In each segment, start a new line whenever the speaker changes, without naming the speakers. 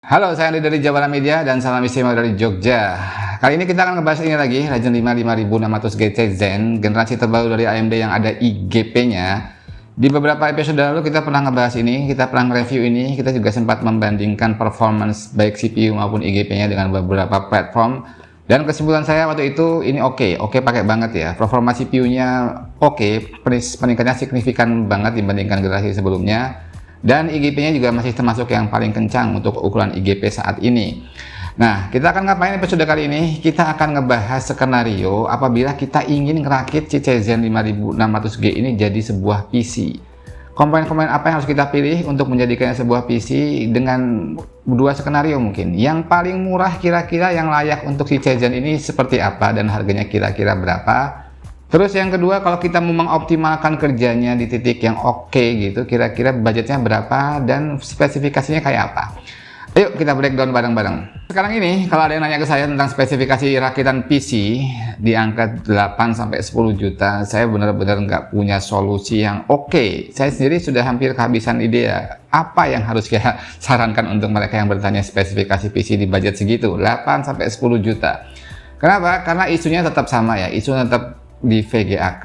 Halo, saya Andi dari Jawara Media dan salam istimewa dari Jogja. Kali ini kita akan ngebahas ini lagi, Ryzen 5 5600GT Zen, generasi terbaru dari AMD yang ada IGP-nya. Di beberapa episode lalu kita pernah ngebahas ini, kita pernah nge-review ini, kita juga sempat membandingkan performance baik CPU maupun IGP-nya dengan beberapa platform. Dan kesimpulan saya waktu itu ini oke pakai banget ya. Performa CPU-nya oke, peningkatannya signifikan banget dibandingkan generasi sebelumnya. Dan IGP-nya juga masih termasuk yang paling kencang untuk ukuran IGP saat ini. Nah, kita akan ngapain episode kali ini? Kita akan ngebahas skenario apabila kita ingin ngerakit Zen 5600G ini jadi sebuah PC. Komponen-komponen apa yang harus kita pilih untuk menjadikannya sebuah PC dengan dua skenario mungkin. Yang paling murah kira-kira yang layak untuk Zen ini seperti apa dan harganya kira-kira berapa? Terus yang kedua, kalau kita mau mengoptimalkan kerjanya di titik yang oke gitu, kira-kira budgetnya berapa dan spesifikasinya kayak apa? Ayo kita breakdown bareng-bareng. Sekarang ini, kalau ada yang nanya ke saya tentang spesifikasi rakitan PC di angka 8-10 juta, saya benar-benar nggak punya solusi yang oke. Saya sendiri sudah hampir kehabisan ide ya, apa yang harus kita sarankan untuk mereka yang bertanya spesifikasi PC di budget segitu, 8-10 juta. Kenapa? Karena isunya tetap sama ya, isunya tetap di VGA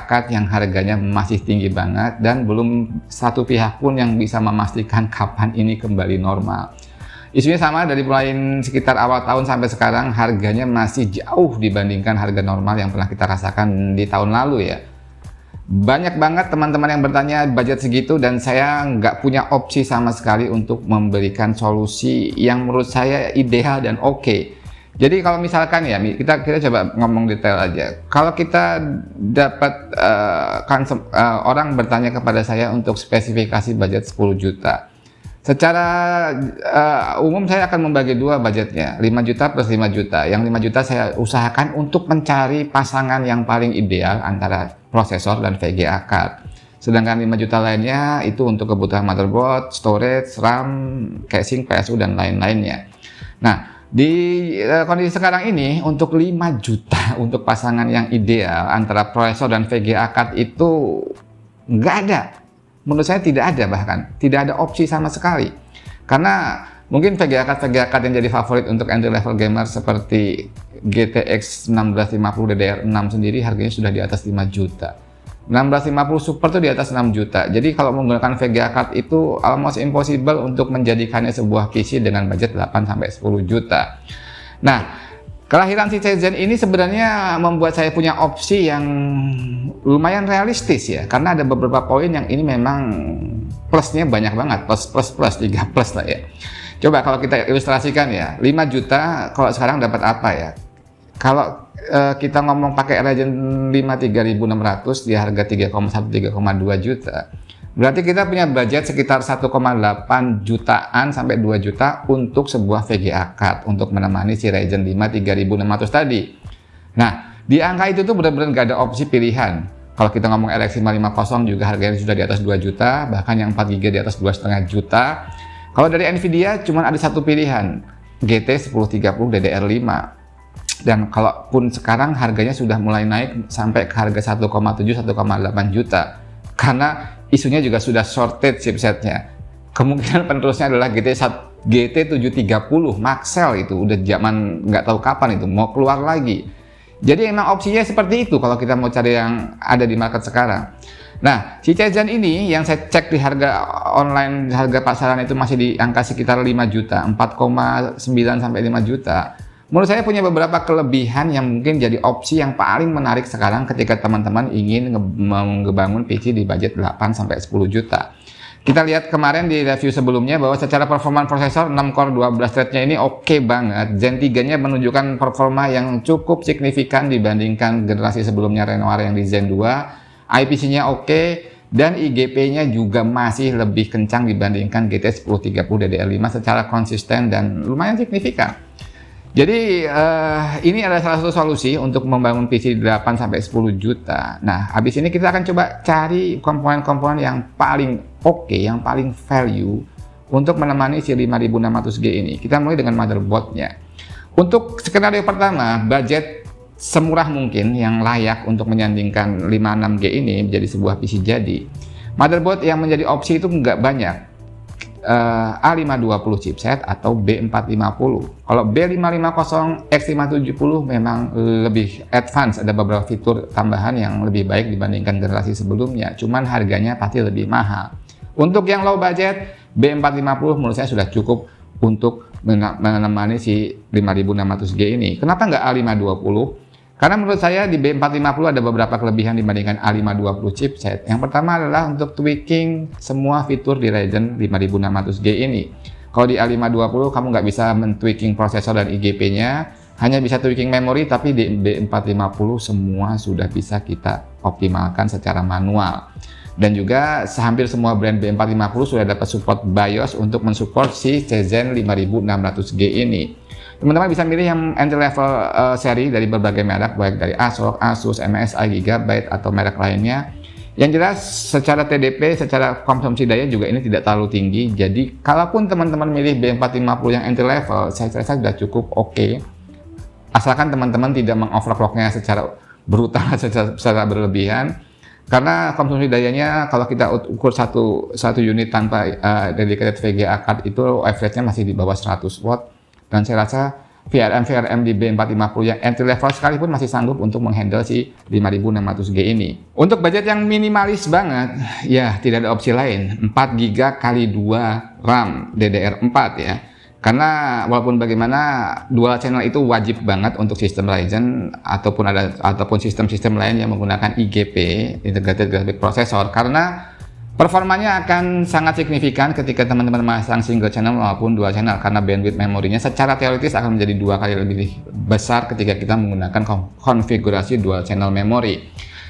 card yang harganya masih tinggi banget dan belum satu pihak pun yang bisa memastikan kapan ini kembali normal. Isunya sama dari mulai sekitar awal tahun sampai sekarang, harganya masih jauh dibandingkan harga normal yang pernah kita rasakan di tahun lalu ya. Banyak banget teman-teman yang bertanya budget segitu dan saya nggak punya opsi sama sekali untuk memberikan solusi yang menurut saya ideal dan oke. Jadi kalau misalkan ya, kita coba ngomong detail aja. Kalau kita dapat orang bertanya kepada saya untuk spesifikasi budget 10 juta. Secara umum saya akan membagi dua budgetnya, 5 juta plus 5 juta. Yang 5 juta saya usahakan untuk mencari pasangan yang paling ideal antara prosesor dan VGA card. Sedangkan 5 juta lainnya itu untuk kebutuhan motherboard, storage, RAM, casing, PSU dan lain-lainnya. Nah, di kondisi sekarang ini untuk 5 juta untuk pasangan yang ideal antara prosesor dan VGA card itu nggak ada. Menurut saya tidak ada, bahkan tidak ada opsi sama sekali. Karena mungkin VGA card yang jadi favorit untuk entry level gamer seperti GTX 1650 DDR6 sendiri harganya sudah di atas 5 juta. 1650 Super tuh di atas 6 juta. Jadi kalau menggunakan VGA card itu almost impossible untuk menjadikannya sebuah PC dengan budget 8-10 juta. Nah, kelahiran Zen ini sebenarnya membuat saya punya opsi yang lumayan realistis ya. Karena ada beberapa poin yang ini memang plusnya banyak banget. Plus 3 plus lah ya. Coba kalau kita ilustrasikan ya, 5 juta kalau sekarang dapat apa ya? Kalau kita ngomong pakai Ryzen 5 3600 di harga 3,1-3,2 juta, berarti kita punya budget sekitar 1,8 jutaan sampai 2 juta untuk sebuah VGA card untuk menemani si Ryzen 5 3600 tadi. Nah, di angka itu tuh benar-benar nggak ada opsi pilihan. Kalau kita ngomong RX 550 juga harganya sudah di atas 2 juta, bahkan yang 4 GB di atas 2,5 juta. Kalau dari Nvidia cuma ada satu pilihan, GT 1030 DDR5. Dan kalaupun sekarang harganya sudah mulai naik sampai ke harga 1,7-1,8 juta karena isunya juga sudah shorted chipsetnya. Kemungkinan penerusnya adalah GT730 Maxell, itu udah zaman nggak tahu kapan itu mau keluar lagi. Jadi emang opsinya seperti itu kalau kita mau cari yang ada di market sekarang. Nah, si Zen ini yang saya cek di harga online, harga pasaran itu masih di angka sekitar 5 juta, 4,9 sampai 5 juta. Menurut saya punya beberapa kelebihan yang mungkin jadi opsi yang paling menarik sekarang ketika teman-teman ingin ngebangun PC di budget 8-10 juta. Kita lihat kemarin di review sebelumnya bahwa secara performa prosesor 6 core 12 thread-nya ini oke banget. Zen 3-nya menunjukkan performa yang cukup signifikan dibandingkan generasi sebelumnya Renoir yang di Zen 2. IPC-nya oke dan IGP-nya juga masih lebih kencang dibandingkan GT 1030 DDR5 secara konsisten dan lumayan signifikan. Jadi ini adalah salah satu solusi untuk membangun PC 8-10 juta. Nah, habis ini kita akan coba cari komponen-komponen yang paling oke, yang paling value untuk menemani si 5600G ini. Kita mulai dengan motherboardnya. Untuk skenario pertama, budget semurah mungkin yang layak untuk menyandingkan 56G ini menjadi sebuah PC jadi. Motherboard yang menjadi opsi itu nggak banyak. A520 chipset atau B450. Kalau B550 X570 memang lebih advance, ada beberapa fitur tambahan yang lebih baik dibandingkan generasi sebelumnya, cuman harganya pasti lebih mahal. Untuk yang low budget, B450 menurut saya sudah cukup untuk menemani si 5600G ini. Kenapa nggak A520? Karena menurut saya di B450 ada beberapa kelebihan dibandingkan A520 chipset. Yang pertama adalah untuk tweaking semua fitur di Ryzen 5600G ini. Kalau di A520 kamu nggak bisa men-tweaking prosesor dan IGP-nya, hanya bisa tweaking memori, tapi di B450 semua sudah bisa kita optimalkan secara manual. Dan juga hampir semua brand B450 sudah dapat support BIOS untuk mensupport si Ryzen 5600G ini. Teman-teman bisa milih yang entry level seri dari berbagai merek, baik dari ASRock, Asus, MSI, Gigabyte, atau merek lainnya. Yang jelas secara TDP, secara konsumsi daya juga ini tidak terlalu tinggi. Jadi kalaupun teman-teman milih B450 yang entry level, saya rasa sudah cukup oke. Asalkan teman-teman tidak mengoverclocknya secara brutal, secara berlebihan. Karena konsumsi dayanya kalau kita ukur satu unit tanpa dedicated VGA card itu average-nya masih di bawah 100 watt. Dan saya rasa VRM di B450 yang entry level sekalipun masih sanggup untuk menghandle si 5600G ini. Untuk budget yang minimalis banget, ya tidak ada opsi lain, 4GB x 2 RAM DDR4 ya. Karena walaupun bagaimana dual channel itu wajib banget untuk sistem Ryzen ataupun sistem-sistem lain yang menggunakan IGP, Integrated Graphic Processor, karena performanya akan sangat signifikan ketika teman-teman memasang single channel maupun dual channel, karena bandwidth memorinya secara teoritis akan menjadi 2 kali lebih besar ketika kita menggunakan konfigurasi dual channel memory.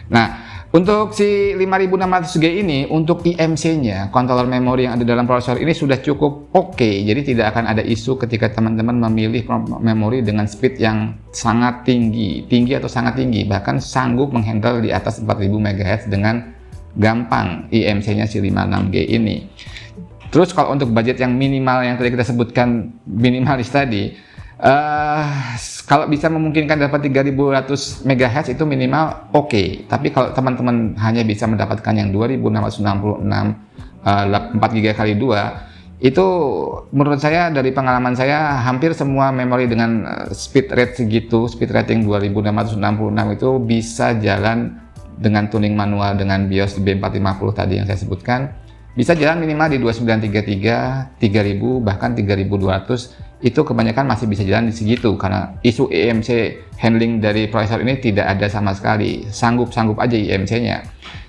Nah, untuk si 5600G ini, untuk IMC-nya, controller memori yang ada dalam prosesor ini sudah cukup oke. Jadi tidak akan ada isu ketika teman-teman memilih memori dengan speed yang sangat tinggi atau sangat tinggi, bahkan sanggup menghandle di atas 4000 MHz dengan gampang IMC-nya si 56G ini. Terus kalau untuk budget yang minimal yang tadi kita sebutkan minimalis tadi, kalau bisa memungkinkan dapat 3200 MHz itu minimal oke. Tapi kalau teman-teman hanya bisa mendapatkan yang 2666 4GB x 2, itu menurut saya dari pengalaman saya hampir semua memori dengan speed rate segitu, speed rating 2666 itu bisa jalan dengan tuning manual dengan BIOS B450 tadi yang saya sebutkan, bisa jalan minimal di 2933, 3000, bahkan 3200. Itu kebanyakan masih bisa jalan di segitu karena isu IMC handling dari prosesor ini tidak ada sama sekali, sanggup-sanggup aja IMC-nya.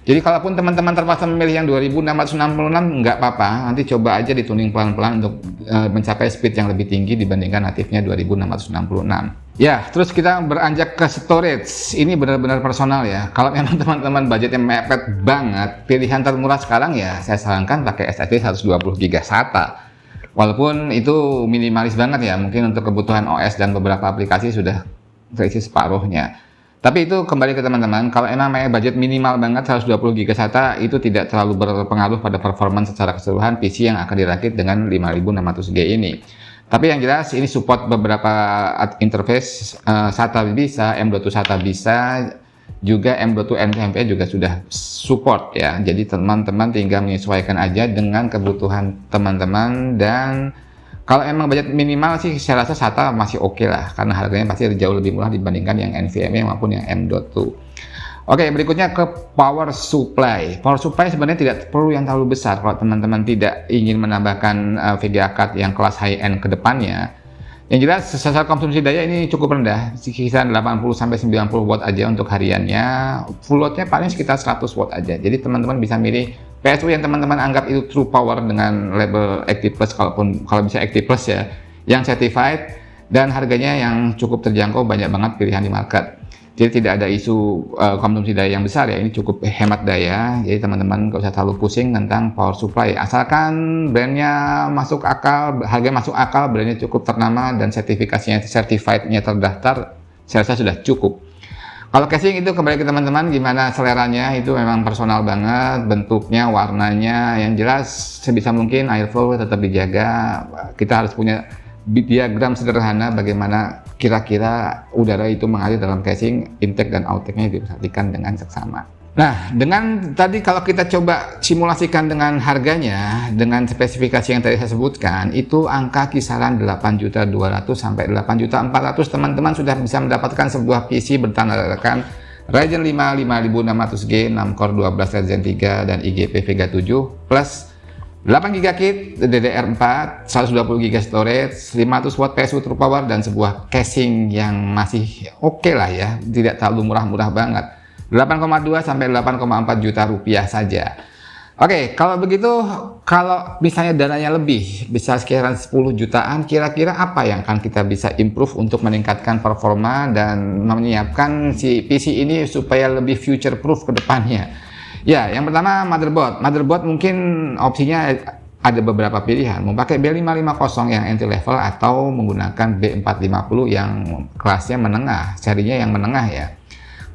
Jadi kalaupun teman-teman terpaksa memilih yang 2666 nggak apa-apa, nanti coba aja dituning pelan-pelan untuk mencapai speed yang lebih tinggi dibandingkan natifnya 2666. Ya, terus kita beranjak ke storage. Ini benar-benar personal ya. Kalau memang teman-teman budgetnya mepet banget, pilihan termurah sekarang ya saya sarankan pakai SSD 120GB SATA. Walaupun itu minimalis banget ya, mungkin untuk kebutuhan OS dan beberapa aplikasi sudah terisi separuhnya. Tapi itu kembali ke teman-teman, kalau emang budget minimal banget 120GB SATA itu tidak terlalu berpengaruh pada performance secara keseluruhan PC yang akan dirakit dengan 5600G ini. Tapi yang jelas ini support beberapa interface, SATA bisa, M.2 SATA bisa, juga M.2 NVMe juga sudah support ya. Jadi teman-teman tinggal menyesuaikan aja dengan kebutuhan teman-teman, dan kalau emang budget minimal sih saya rasa SATA masih oke lah, karena harganya pasti jauh lebih murah dibandingkan yang NVMe maupun yang M.2. Oke, berikutnya ke power supply. Power supply sebenarnya tidak perlu yang terlalu besar kalau teman-teman tidak ingin menambahkan VGA card yang kelas high-end ke depannya. Yang jelas secara konsumsi daya ini cukup rendah, kisaran 80-90 watt aja untuk hariannya. Full load-nya paling sekitar 100 watt aja. Jadi teman-teman bisa milih PSU yang teman-teman anggap itu true power dengan label Active Plus, kalau bisa Active Plus ya, yang certified dan harganya yang cukup terjangkau, banyak banget pilihan di market. Jadi tidak ada isu konsumsi daya yang besar ya, ini cukup hemat daya. Jadi teman-teman nggak usah terlalu pusing tentang power supply. Asalkan brandnya masuk akal, harga masuk akal, brandnya cukup ternama dan sertifikasinya certified-nya terdaftar, saya rasa sudah cukup. Kalau casing itu kembali ke teman-teman, gimana seleranya itu memang personal banget, bentuknya, warnanya, yang jelas sebisa mungkin airflow tetap dijaga. Kita harus punya diagram sederhana bagaimana kira-kira udara itu mengalir dalam casing, intake dan outtake-nya diperhatikan dengan seksama. Nah, dengan tadi kalau kita coba simulasikan dengan harganya, dengan spesifikasi yang tadi saya sebutkan, itu angka kisaran 8.200.000 sampai 8.400.000 teman-teman sudah bisa mendapatkan sebuah PC bertandadakan Ryzen 5 5600G, 6 core 12 Ryzen 3 dan IGP Vega 7 plus 8GB kit DDR4, 120GB storage, 500 watt PSU True Power dan sebuah casing yang masih oke lah ya, tidak terlalu murah-murah banget. 8,2 sampai 8,4 juta rupiah saja. Oke, kalau begitu, kalau misalnya dananya lebih, bisa sekitaran 10 jutaan, kira-kira apa yang akan kita bisa improve untuk meningkatkan performa dan menyiapkan si PC ini supaya lebih future proof ke depannya? Ya, yang pertama motherboard. Motherboard mungkin opsinya ada beberapa pilihan, mau pakai B550 yang entry level atau menggunakan B450 yang kelasnya menengah, serinya yang menengah ya.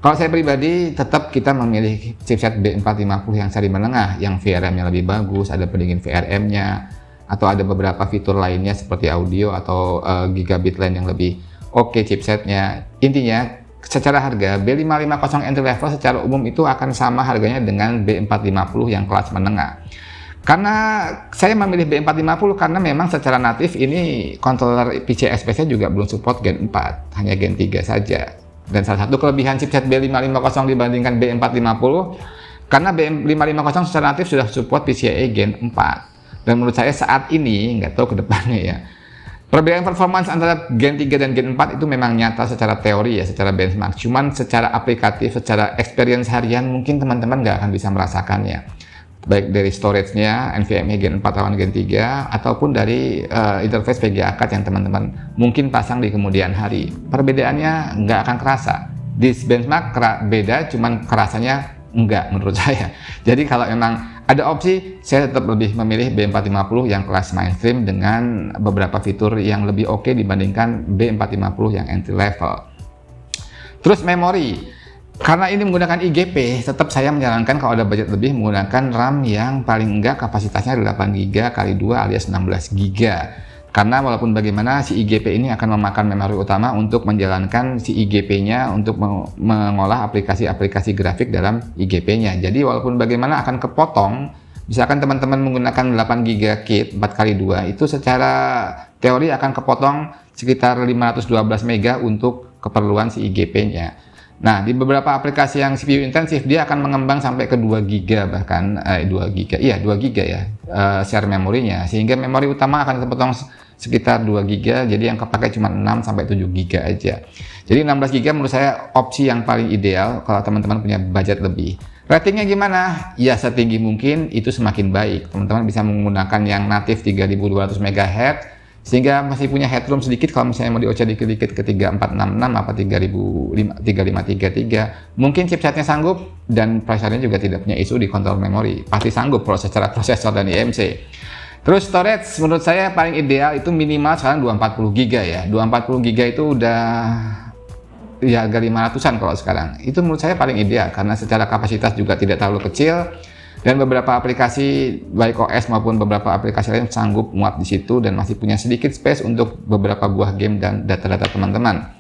Kalau saya pribadi tetap kita memilih chipset B450 yang seri menengah, yang VRM-nya lebih bagus, ada pendingin VRM-nya, atau ada beberapa fitur lainnya seperti audio atau gigabit LAN yang lebih oke chipsetnya. Intinya secara harga B550 entry level secara umum itu akan sama harganya dengan B450 yang kelas menengah. Karena saya memilih B450 karena memang secara natif ini controller PCIe Express-nya juga belum support Gen 4, hanya Gen 3 saja. Dan salah satu kelebihan chipset B550 dibandingkan B450 karena B550 secara natif sudah support PCIe Gen 4. Dan menurut saya saat ini, nggak tahu ke depannya ya, perbedaan performance antara Gen 3 dan Gen 4 itu memang nyata secara teori ya, secara benchmark. Cuman secara aplikatif, secara experience harian mungkin teman-teman nggak akan bisa merasakannya. Baik dari storage-nya, NVMe Gen 4 lawan Gen 3, ataupun dari interface VGA card yang teman-teman mungkin pasang di kemudian hari. Perbedaannya nggak akan kerasa. Di benchmark beda, cuman kerasanya enggak menurut saya. Jadi kalau memang ada opsi, saya tetap lebih memilih B450 yang kelas mainstream dengan beberapa fitur yang lebih oke dibandingkan B450 yang entry level. Terus memori. Karena ini menggunakan IGP, tetap saya menyarankan kalau ada budget lebih menggunakan RAM yang paling enggak kapasitasnya 8GB x 2 alias 16GB. Karena walaupun bagaimana si IGP ini akan memakan memori utama untuk menjalankan si IGP-nya untuk mengolah aplikasi-aplikasi grafik dalam IGP-nya. Jadi walaupun bagaimana akan kepotong, misalkan teman-teman menggunakan 8GB kit 4x2 itu secara teori akan kepotong sekitar 512 MB untuk keperluan si IGP-nya. Nah, di beberapa aplikasi yang CPU intensif dia akan mengembang sampai ke 2 GB bahkan 2 GB ya share memorinya, sehingga memori utama akan terpotong sekitar 2 GB, jadi yang kepakai cuma 6 sampai 7 GB aja. Jadi 16 GB menurut saya opsi yang paling ideal kalau teman-teman punya budget lebih. Ratingnya gimana? Ya setinggi mungkin itu semakin baik. Teman-teman bisa menggunakan yang natif 3200 MHz sehingga masih punya headroom sedikit kalau misalnya mau dioceh dikit-dikit ke 3466 apa 3533. Mungkin chipsetnya sanggup dan prosesornya juga tidak punya isu di kontrol memori. Pasti sanggup secara prosesor dan IMC. Terus storage menurut saya paling ideal itu minimal sekarang 240GB ya. 240GB itu udah di harga 500-an kalau sekarang. Itu menurut saya paling ideal karena secara kapasitas juga tidak terlalu kecil. Dan beberapa aplikasi baik OS maupun beberapa aplikasi lain sanggup muat di situ dan masih punya sedikit space untuk beberapa buah game dan data-data teman-teman.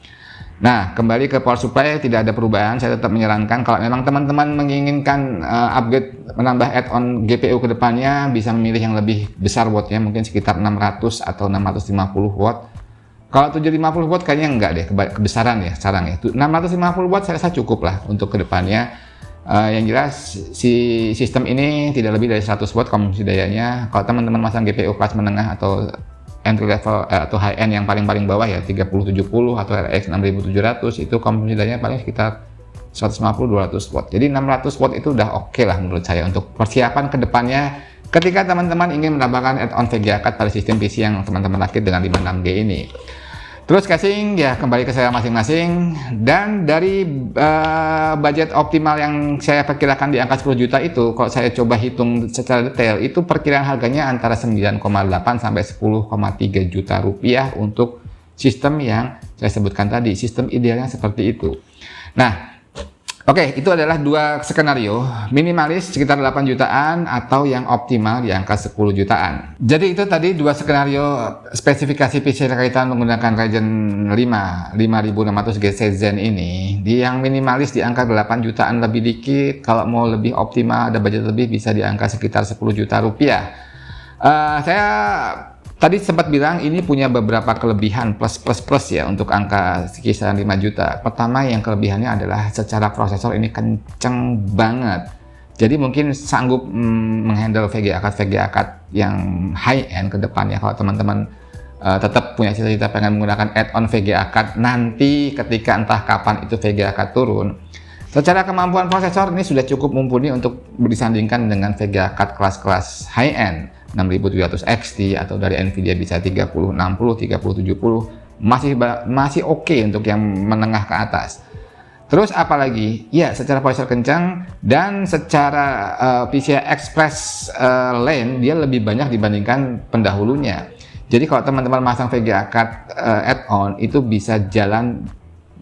Nah, kembali ke power supply tidak ada perubahan. Saya tetap menyarankan kalau memang teman-teman menginginkan upgrade menambah add-on GPU ke depannya bisa memilih yang lebih besar wattnya, mungkin sekitar 600 atau 650 watt. Kalau 750 watt kayaknya enggak deh, kebesaran ya sekarang ya. 650 watt saya rasa cukup lah untuk ke depannya. Yang jelas si sistem ini tidak lebih dari 100 watt konsumsi dayanya. Kalau teman-teman masang GPU kelas menengah atau entry level atau high end yang paling bawah ya 3070 atau RX 6700 itu konsumsi dayanya paling sekitar 150-200 watt. Jadi 600 watt itu udah oke lah menurut saya untuk persiapan ke depannya ketika teman-teman ingin menambahkan add-on VGA card pada sistem PC yang teman-teman rakit dengan 56G ini. Terus casing ya kembali ke saya masing-masing, dan dari budget optimal yang saya perkirakan di angka 10 juta itu kalau saya coba hitung secara detail itu perkiraan harganya antara 9,8 sampai 10,3 juta rupiah untuk sistem yang saya sebutkan tadi, sistem idealnya seperti itu. Nah, Oke, itu adalah dua skenario, minimalis sekitar 8 jutaan atau yang optimal di angka 10 jutaan. Jadi itu tadi dua skenario spesifikasi PC kaitan menggunakan Ryzen 5 5600GZ Zen ini. Di yang minimalis di angka 8 jutaan lebih dikit, kalau mau lebih optimal ada budget lebih bisa di angka sekitar 10 juta rupiah. Saya tadi sempat bilang ini punya beberapa kelebihan plus ya untuk angka kisaran 5 juta. Pertama yang kelebihannya adalah secara prosesor ini kenceng banget. Jadi mungkin sanggup menghandle VGA card yang high end ke depannya kalau teman-teman tetap punya cita-cita pengen menggunakan add-on VGA card nanti ketika entah kapan itu VGA card turun. Secara kemampuan prosesor ini sudah cukup mumpuni untuk disandingkan dengan VGA card kelas-kelas high end 6700 XT atau dari Nvidia bisa 3060, 3070 masih oke untuk yang menengah ke atas. Terus apalagi? Ya, secara prosesor kencang dan secara PCI Express lane dia lebih banyak dibandingkan pendahulunya. Jadi kalau teman-teman masang VGA card add-on itu bisa jalan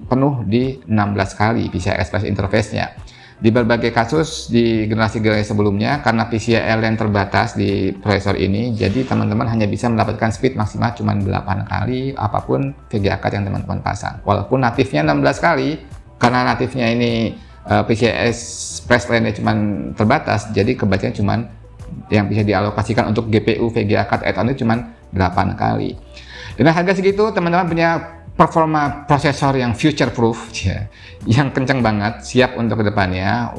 penuh di 16 kali PCI Express interface-nya. Di berbagai kasus di generasi sebelumnya karena PCIe lane terbatas di prosesor ini, jadi teman-teman hanya bisa mendapatkan speed maksimal cuma 8 kali apapun VGA card yang teman-teman pasang. Walaupun natifnya 16 kali, karena natifnya ini PCI Express lane-nya cuma terbatas, jadi kebacanya cuma yang bisa dialokasikan untuk GPU VGA card add-on itu cuma 8 kali. Dengan harga segitu, teman-teman punya performa prosesor yang future proof ya, yang kencang banget, siap untuk kedepannya,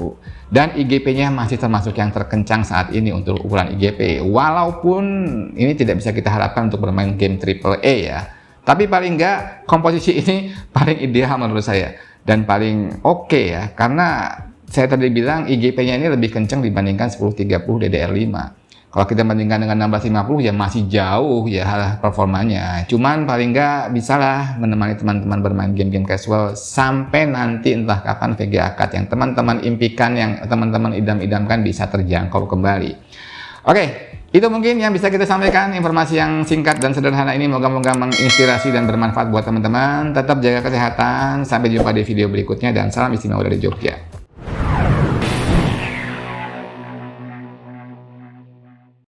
dan IGP-nya masih termasuk yang terkencang saat ini untuk ukuran IGP. Walaupun ini tidak bisa kita harapkan untuk bermain game AAA ya, tapi paling nggak komposisi ini paling ideal menurut saya dan paling oke ya, karena saya tadi bilang IGP-nya ini lebih kencang dibandingkan 1030 DDR5. Kalau kita bandingkan dengan 1650 ya masih jauh ya performanya. Cuman paling nggak bisalah menemani teman-teman bermain game-game casual sampai nanti entah kapan VGA card yang teman-teman impikan, yang teman-teman idam-idamkan bisa terjangkau kembali. Oke, itu mungkin yang bisa kita sampaikan, informasi yang singkat dan sederhana ini moga-moga menginspirasi dan bermanfaat buat teman-teman. Tetap jaga kesehatan, sampai jumpa di video berikutnya dan salam istimewa dari Jogja.